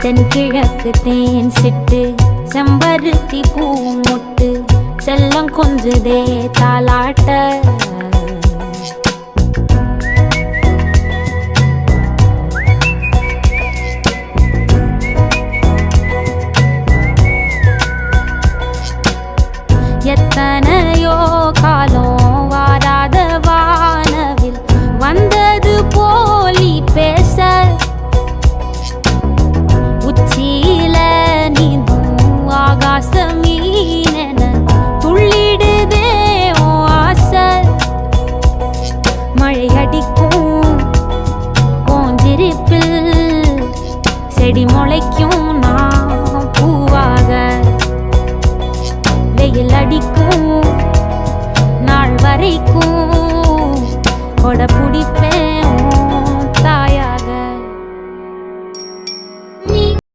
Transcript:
தென்கிழக்கு தேன் சிட்டு செம்பருத்தி பூ முட்டு செல்லம் கொஞ்சுதே தாலாட்ட எத்தனையோ காலம் வாராத வானவில் வந்தது போலி பேச உச்சியில நீந்தும் ஆகாச மீனென துள்ளிடுதே உன் ஆசை மழை அடிக்கும் உன் சிரிப்பில் செடி முளைக்கும் நான் பூவாக வெயில் அடிக்கும் நாள் வரைக்கும்